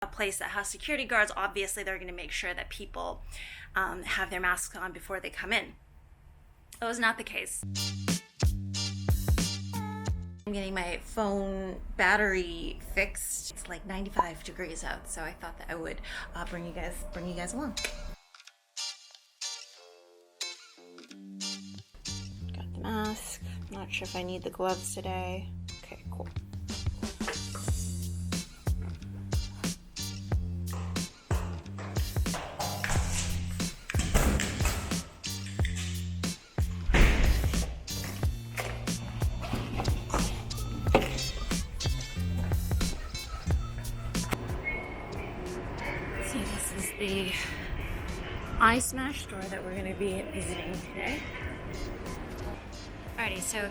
a place that has security guards, obviously they're going to make sure that people have their masks on before they come in. That was not the case. I'm getting my phone battery fixed. It's like 95 degrees out, so I thought that I would bring you guys along. Got the mask. Not sure if I need the gloves today. Okay, cool. So this is the eye smash store that we're going to be visiting today. Alrighty, so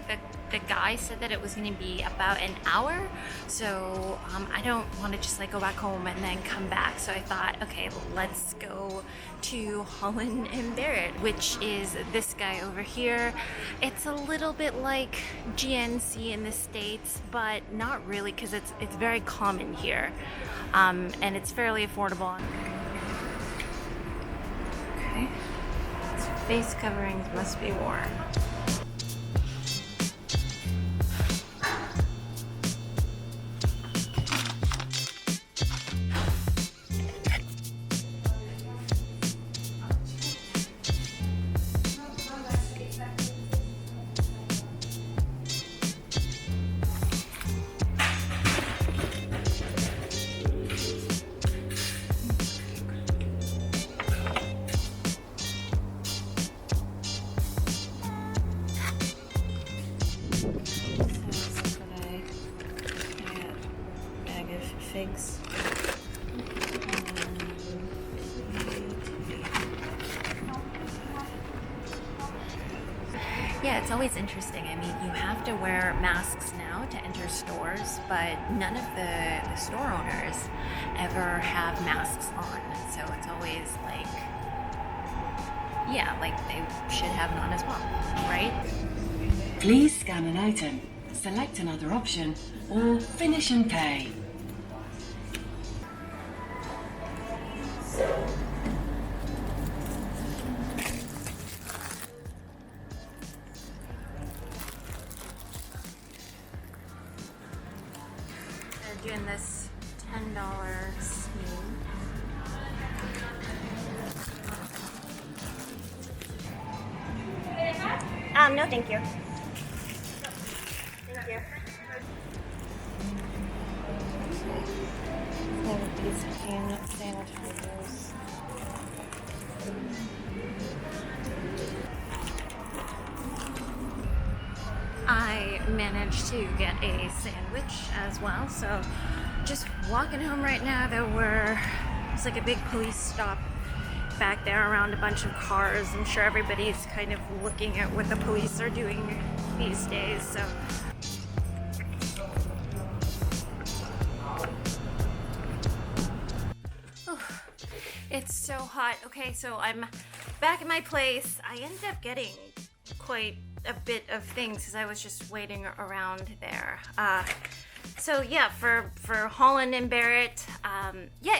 the guy said that it was going to be about an hour, so I don't want to just like go back home and then come back. So I thought, okay, let's go to Holland and Barrett, which is this guy over here. It's a little bit like GNC in the States, but not really, because it's very common here, and it's fairly affordable. Okay, so face coverings must be worn. Figs. Yeah, it's always interesting. I mean, you have to wear masks now to enter stores, but none of the store owners ever have masks on. So it's always like, yeah, like they should have it on as well, right? Please scan an item, select another option, or finish and pay. They're doing this $10 scheme. No, thank you. Thank you. These hand sanitizers. I managed to get a sandwich as well, so just walking home right now. It's like a big police stop back there around a bunch of cars. I'm sure everybody's kind of looking at what the police are doing these days, so. Oh, it's so hot. Okay, so I'm back at my place. I ended up getting quite a bit of things because I was just waiting around there. So yeah, for Holland and Barrett, yeah,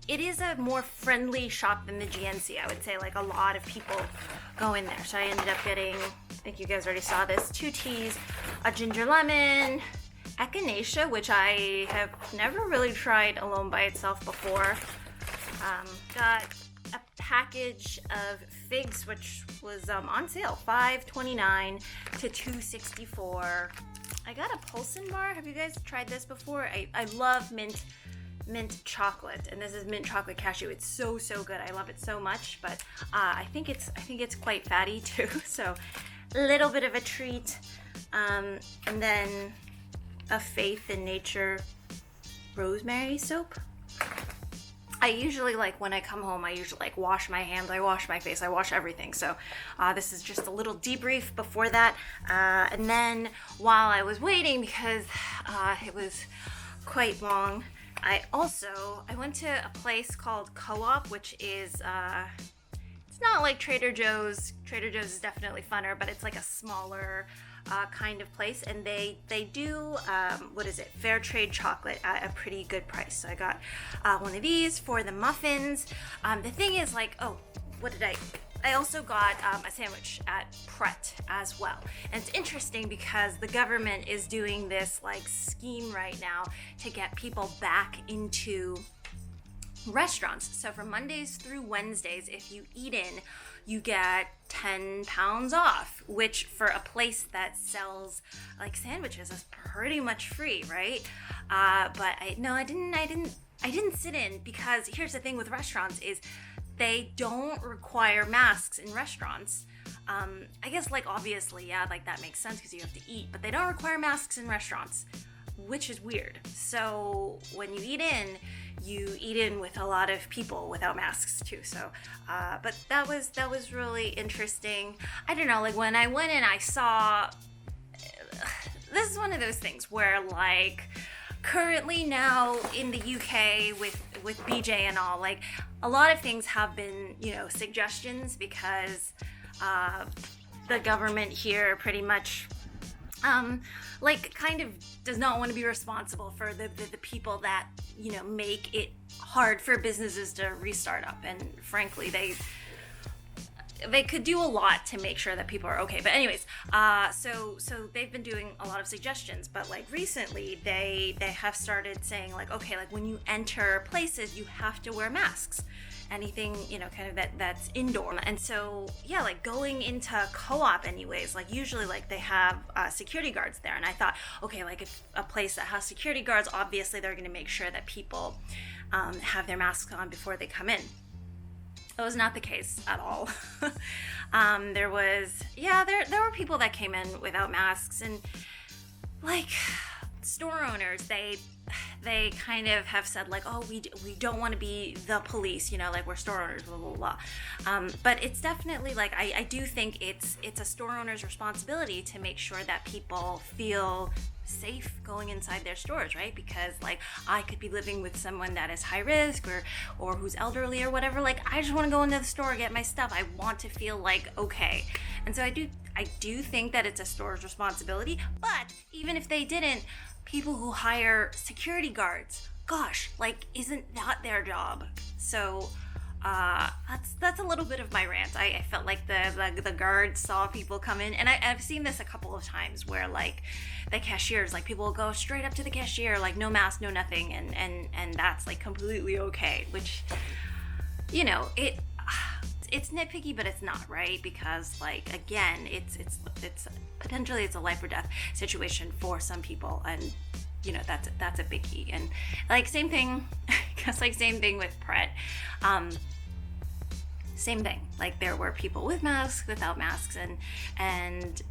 it is a more friendly shop than the GNC. I would say, like, a lot of people go in there. So I ended up getting, I think you guys already saw this, 2 teas, a ginger lemon, echinacea, which I have never really tried alone by itself before. Got a package of figs, which was on sale, $5.29 to $2.64. I got a Pulsin bar. Have you guys tried this before? I love mint chocolate, and this is mint chocolate cashew. It's so good. I love it so much, but I think it's quite fatty too. So a little bit of a treat, and then a Faith in Nature rosemary soap. I usually, like, when I come home, I usually like wash my hands, I wash my face, I wash everything. So this is just a little debrief before that. And then while I was waiting, because it was quite long, I went to a place called Co-op, which is, it's not like Trader Joe's. Trader Joe's is definitely funner, but it's like a smaller kind of place, and they do what is it, fair trade chocolate at a pretty good price. So I got one of these for the muffins. The thing is, like, oh, what did I also got a sandwich at Pret as well. And it's interesting because the government is doing this like scheme right now to get people back into restaurants. So from Mondays through Wednesdays, if you eat in, you get 10 pounds off, which for a place that sells like sandwiches is pretty much free, right? But I didn't sit in, because here's the thing with restaurants is they don't require masks in restaurants. I guess, like, obviously, yeah, like that makes sense because you have to eat, but they don't require masks in restaurants, which is weird. So when you eat in with a lot of people without masks too. So, but that was really interesting. I don't know, like when I went in, I saw, this is one of those things where, like, currently now in the UK with BJ and all, like, a lot of things have been, suggestions, because the government here pretty much kind of does not want to be responsible for the people that make it hard for businesses to restart up. And frankly, they could do a lot to make sure that people are okay. But anyways, so they've been doing a lot of suggestions, but like recently they have started saying, like, okay, like when you enter places, you have to wear masks. Anything, kind of that's indoor. And so, yeah, like going into Co-op anyways, like usually like they have security guards there. And I thought, okay, like if a place that has security guards, obviously they're going to make sure that people have their masks on before they come in. That was not the case at all. There were people that came in without masks, and like store owners, they kind of have said, like, oh, we don't want to be the police, like we're store owners, blah, blah, blah. But it's definitely like, I do think it's a store owner's responsibility to make sure that people feel safe going inside their stores, right? Because like I could be living with someone that is high risk or who's elderly or whatever. Like I just want to go into the store, get my stuff. I want to feel like okay. And so I do think that it's a store's responsibility. But even if they didn't, people who hire security guards, gosh, like isn't that their job? So that's a little bit of my rant. I felt like the guards saw people come in, and I've seen this a couple of times where like the cashiers, like people will go straight up to the cashier, like no mask, no nothing, and that's like completely okay, which it's nitpicky, but it's not, right? Because like again, it's potentially it's a life or death situation for some people, and that's a biggie. And like same thing with Pret. Same thing, like there were people with masks, without masks, and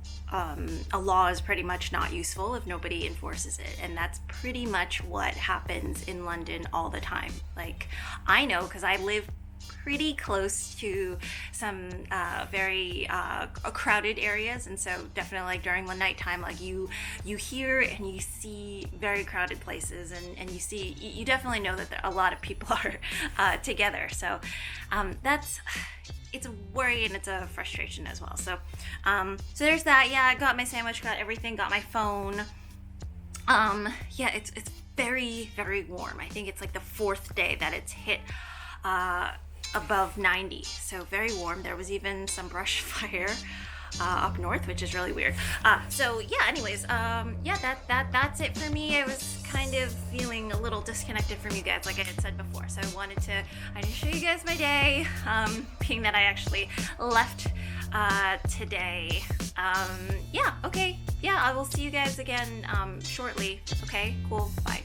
a law is pretty much not useful if nobody enforces it. And that's pretty much what happens in London all the time. Like I know, because I live pretty close to some very crowded areas, and so definitely like during the nighttime, like you hear and you see very crowded places, and you definitely know that a lot of people are together. So it's a worry and it's a frustration as well. So there's that. Yeah, I got my sandwich, got everything, got my phone. Yeah, it's very, very warm. I think it's like the 4th day that it's hit above 90, so very warm. There was even some brush fire up north, which is really weird. So yeah, anyways, that's it for me. I was kind of feeling a little disconnected from you guys, like I had said before, so I wanted to show you guys my day, being that I actually left today. Yeah, okay, yeah, I will see you guys again shortly. Okay, cool, bye.